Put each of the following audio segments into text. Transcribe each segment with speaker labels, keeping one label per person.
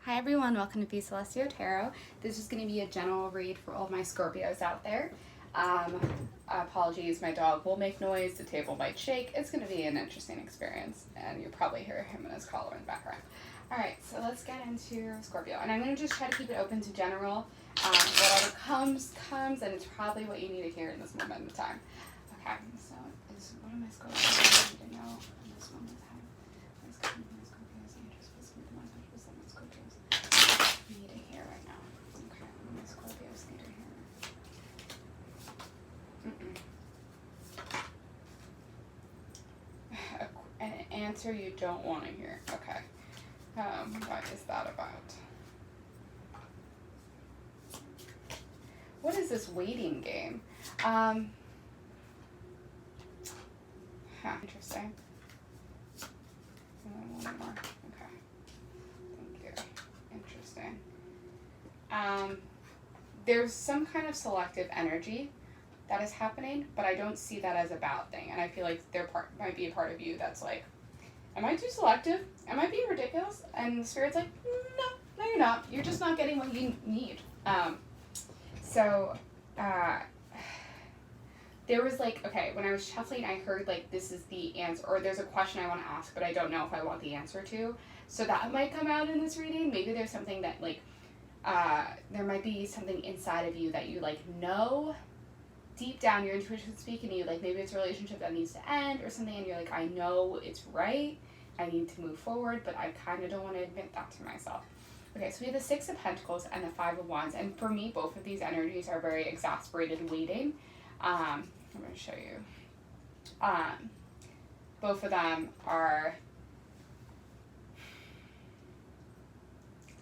Speaker 1: Hi everyone, welcome to Be Celestio Tarot. This is going to be a general read for all my Scorpios out there. Apologies, my dog will make noise, the table might shake. It's going to be an interesting experience, and you'll probably hear him in his collar in the background. Alright, so let's get into Scorpio. And I'm going to just try to keep it open to general. Whatever comes, and it's probably what you need to hear in this moment in time. Okay, so what am I Scorpios need to know in this moment in time? What's coming from my Scorpios? I'm just supposed to be the ones which was my Scorpios need to hear right now. Okay, my Scorpios need to hear. An answer you don't want to hear. Okay. What is that about? What is this waiting game? Interesting. One more. Okay. Thank you. Interesting. There's some kind of selective energy that is happening, but I don't see that as a bad thing. And I feel like there might be a part of you that's like, am I too selective? Am I being ridiculous? And the Spirit's like, no, you're not. You're just not getting what you need. There was like, okay, when I was shuffling, I heard like this is the answer, or there's a question I want to ask, but I don't know if I want the answer to. So that might come out in this reading. Maybe there's something that like, there might be something inside of you that you like know deep down, your intuition speaking to you, like maybe it's a relationship that needs to end or something, and you're like, I know it's right, I need to move forward, but I kind of don't want to admit that to myself. Okay, so we have the Six of Pentacles and the Five of Wands, and for me, both of these energies are very exasperated waiting. I'm going to show you. Both of them are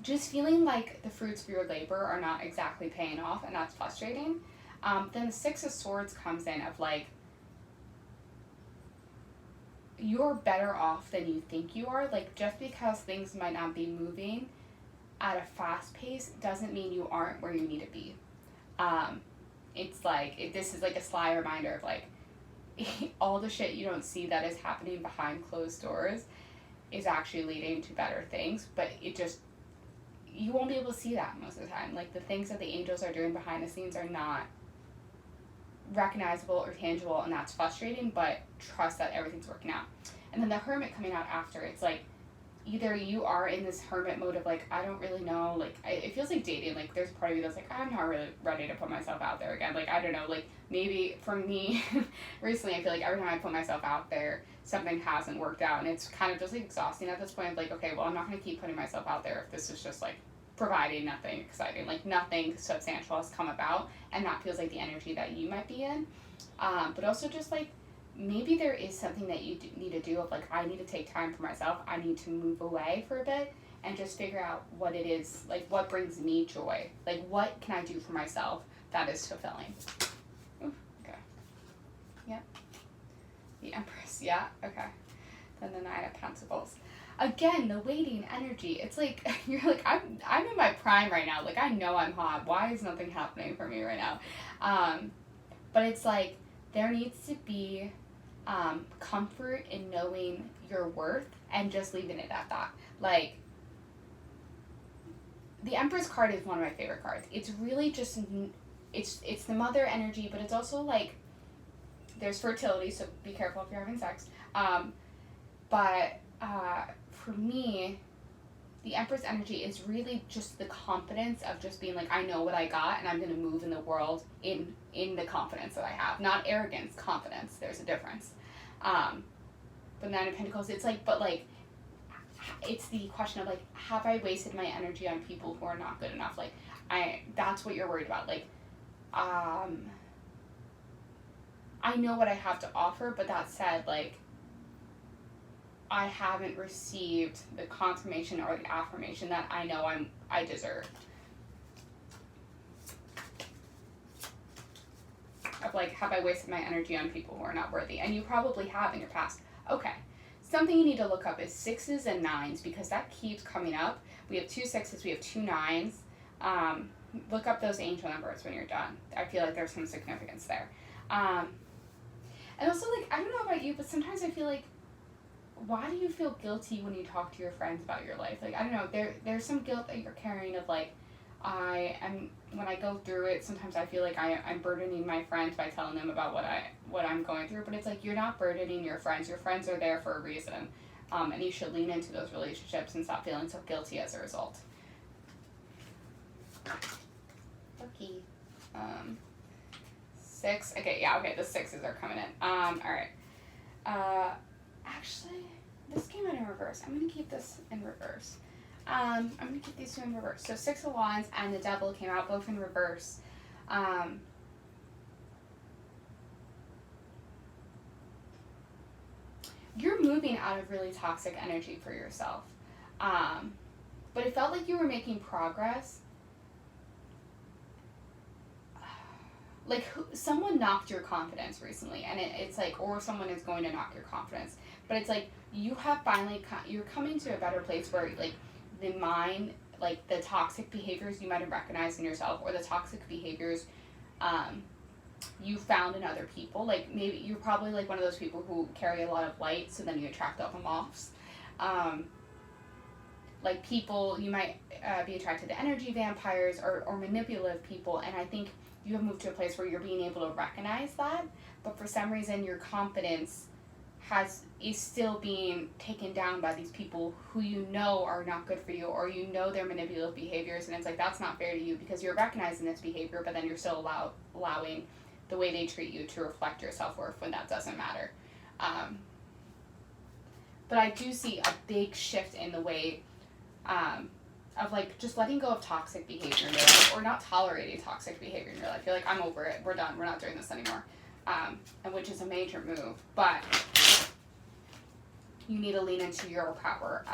Speaker 1: just feeling like the fruits of your labor are not exactly paying off, and that's frustrating. Then the Six of Swords comes in of like, you're better off than you think you are. Like, just because things might not be moving at a fast pace doesn't mean you aren't where you need to be. It's like, this is like a sly reminder of like, all the shit you don't see that is happening behind closed doors is actually leading to better things, but it just, you won't be able to see that most of the time. Like, the things that the angels are doing behind the scenes are not recognizable or tangible, and that's frustrating, but trust that everything's working out. And then the Hermit coming out after, it's like, either you are in this hermit mode of like, I don't really know, like, it feels like dating, like there's a part of you that's like, I'm not really ready to put myself out there again, like, I don't know, like, maybe for me, recently I feel like every time I put myself out there, something hasn't worked out, and it's kind of just like exhausting at this point of like, okay, well, I'm not going to keep putting myself out there if this is just like providing nothing exciting, like nothing substantial has come about, and that feels like the energy that you might be in. But also just like, maybe there is something that you need to do of like, I need to take time for myself, I need to move away for a bit and just figure out what it is, like what brings me joy, like what can I do for myself that is fulfilling. Ooh, okay. Yeah. The Empress, yeah, okay. Then the Nine of Pentacles. Again, the waiting energy. It's like, you're like, I'm in my prime right now. Like, I know I'm hot. Why is nothing happening for me right now? But it's like, there needs to be comfort in knowing your worth and just leaving it at that. Like, the Empress card is one of my favorite cards. It's really just, it's the mother energy, but it's also like, there's fertility, so be careful if you're having sex. For me, the Empress energy is really just the confidence of just being like, I know what I got, and I'm going to move in the world in the confidence that I have. Not arrogance, confidence. There's a difference. But Nine of Pentacles, it's like, but like, it's the question of like, have I wasted my energy on people who are not good enough? Like, that's what you're worried about. Like, I know what I have to offer, but that said, like, I haven't received the confirmation or the affirmation that I know I deserve. Of like, have I wasted my energy on people who are not worthy? And you probably have in your past. Okay. Something you need to look up is 6s and 9s, because that keeps coming up. We have 2 6s, we have 2 9s. Look up those angel numbers when you're done. I feel like there's some significance there. And also, like, I don't know about you, but sometimes I feel like why do you feel guilty when you talk to your friends about your life? Like, I don't know, there's some guilt that you're carrying of like, when I go through it, sometimes I feel like I'm burdening my friends by telling them about what I'm going through, but it's like, you're not burdening your friends are there for a reason, and you should lean into those relationships and stop feeling so guilty as a result. Okay. 6, okay, yeah, okay, the 6s are coming in. Alright. Actually, this came out in reverse. I'm going to keep this in reverse. I'm going to keep these 2 in reverse. So 6 of Wands and the Devil came out both in reverse. You're moving out of really toxic energy for yourself. But it felt like you were making progress. Like, someone knocked your confidence recently, and it's like, or someone is going to knock your confidence. But it's like, you have finally, you're coming to a better place where, like, the mind, like, the toxic behaviors you might have recognized in yourself, or the toxic behaviors you found in other people. Like, maybe you're probably, like, one of those people who carry a lot of light, so then you attract all the moths. Like, people, you might be attracted to energy vampires or manipulative people, and I think you have moved to a place where you're being able to recognize that, but for some reason your confidence is still being taken down by these people who you know are not good for you, or you know their manipulative behaviors, and it's like, that's not fair to you because you're recognizing this behavior, but then you're still allowing the way they treat you to reflect your self-worth when that doesn't matter. But I do see a big shift in the way of like just letting go of toxic behavior in your life, or not tolerating toxic behavior in your life. You're like, I'm over it, we're done, we're not doing this anymore, and which is a major move, but you need to lean into your power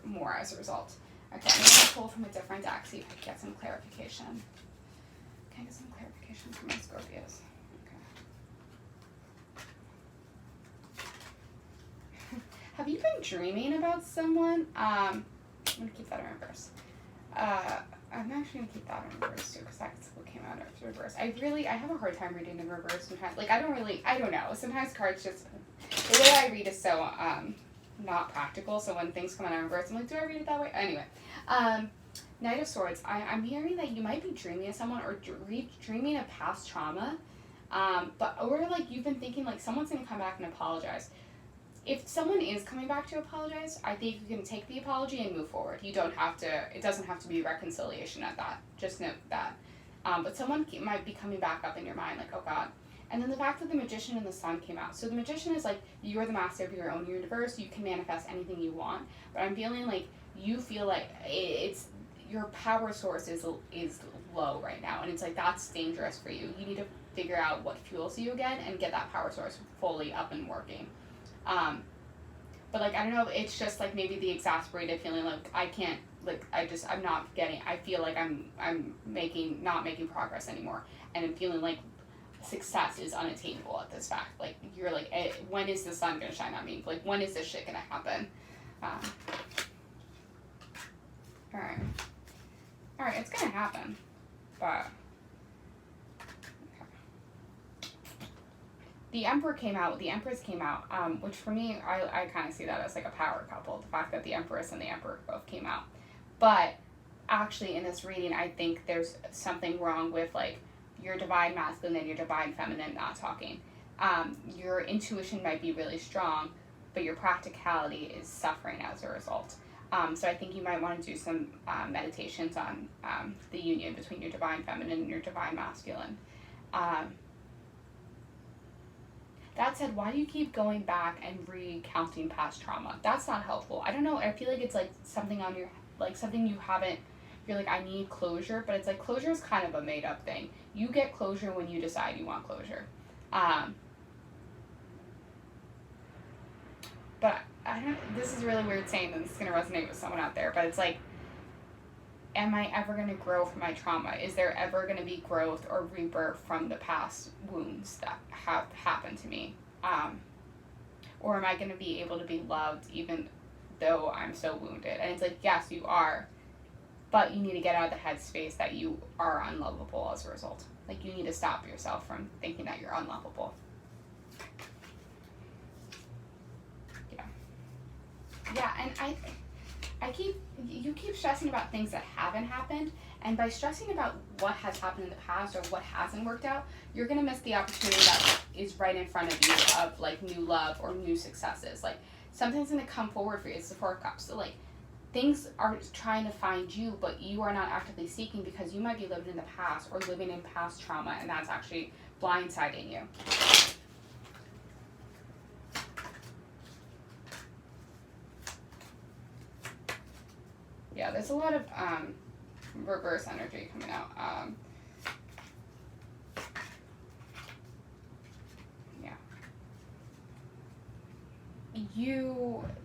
Speaker 1: more as a result. Okay, I'm going to pull from a different deck, see if I can get some clarification. Can I get some clarification from my Scorpios? Okay. Have you been dreaming about someone? I'm going to keep that in reverse. I'm actually going to keep that in reverse too, because that's what came out in reverse. I have a hard time reading in reverse sometimes. Like, I don't know. Sometimes cards just, the way I read is so, not practical, so when things come out in reverse, I'm like, do I read it that way? Anyway, Knight of Swords, I'm hearing that you might be dreaming of someone, or dreaming of past trauma, or like you've been thinking like someone's going to come back and apologize. If someone is coming back to apologize, I think you can take the apology and move forward. You don't have to, it doesn't have to be reconciliation at that. Just note that. But someone might be coming back up in your mind, like, oh God. And then the fact that the Magician and the Sun came out. So the Magician is like, you're the master of your own universe. You can manifest anything you want. But I'm feeling like you feel like it's, your power source is low right now. And it's like, that's dangerous for you. You need to figure out what fuels you again and get that power source fully up and working. But like, I don't know, it's just like maybe the exasperated feeling like I can't, like, I'm not getting, I feel like I'm not making progress anymore. And I'm feeling like success is unattainable at this fact. Like, you're like, when is the sun gonna shine on me? Like, when is this shit gonna happen? Alright, it's gonna happen. But the Emperor came out, the Empress came out, which for me, I kind of see that as like a power couple, the fact that the Empress and the Emperor both came out. But actually in this reading, I think there's something wrong with like your divine masculine and your divine feminine not talking. Your intuition might be really strong, but your practicality is suffering as a result. So I think you might want to do some meditations on the union between your divine feminine and your divine masculine. That said, why do you keep going back and recounting past trauma? That's not helpful. I don't know. I feel like it's like something on your, like something you haven't, you're like, I need closure, but it's like closure is kind of a made up thing. You get closure when you decide you want closure. But I don't, this is really weird saying that this is going to resonate with someone out there, but it's like, am I ever going to grow from my trauma? Is there ever going to be growth or rebirth from the past wounds that have happened to me? Or am I going to be able to be loved even though I'm so wounded? And it's like, yes, you are, but you need to get out of the headspace that you are unlovable as a result. Like, you need to stop yourself from thinking that you're unlovable. Yeah. Yeah, and you keep stressing about things that haven't happened, and by stressing about what has happened in the past or what hasn't worked out, you're gonna miss the opportunity that is right in front of you of like new love or new successes. Like something's gonna come forward for you. It's the Four of Cups. So like things are trying to find you, but you are not actively seeking because you might be living in the past or living in past trauma, and that's actually blindsiding you. Yeah, there's a lot of reverse energy coming out. Yeah.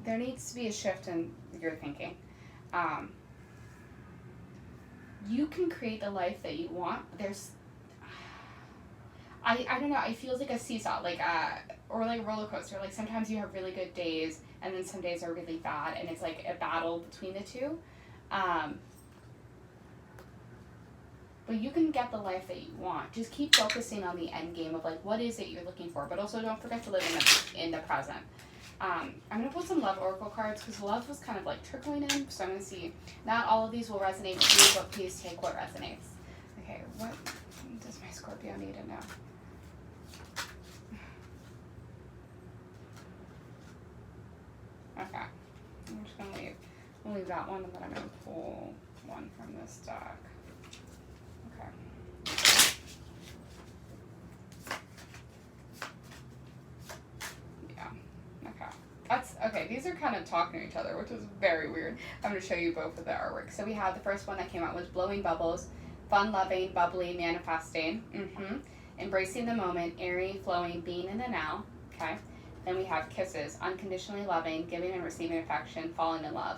Speaker 1: There needs to be a shift in your thinking. You can create the life that you want. I don't know, it feels like a seesaw, like or like a roller coaster. Like sometimes you have really good days and then some days are really bad, and it's like a battle between the two. But you can get the life that you want. Just keep focusing on the end game of like what is it you're looking for, but also don't forget to live in the present. I'm gonna pull some love oracle cards because love was kind of like trickling in, so I'm gonna see. Not all of these will resonate with you, but please take what resonates. Okay, what does my Scorpio need to know? Okay, I'm just gonna leave that one, and then I'm gonna pull one from this deck. Okay. Yeah. Okay. That's okay. These are kind of talking to each other, which is very weird. I'm gonna show you both of the artwork. So we have the first one that came out was blowing bubbles, fun loving, bubbly, manifesting. Embracing the moment, airy, flowing, being in the now. Okay. Then we have kisses, unconditionally loving, giving and receiving affection, falling in love.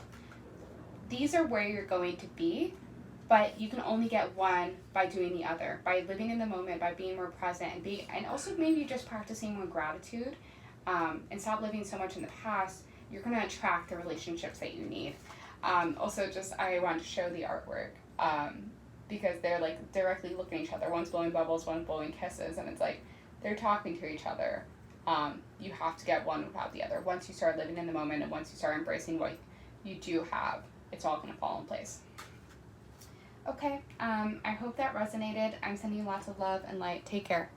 Speaker 1: These are where you're going to be, but you can only get one by doing the other, by living in the moment, by being more present, and also maybe just practicing more gratitude, and stop living so much in the past. You're going to attract the relationships that you need. Also, just I wanted to show the artwork because they're like directly looking at each other. One's blowing bubbles, one's blowing kisses, and it's like they're talking to each other. You have to get one without the other. Once you start living in the moment and once you start embracing what you do have, it's all going to fall in place. Okay, I hope that resonated. I'm sending you lots of love and light. Take care.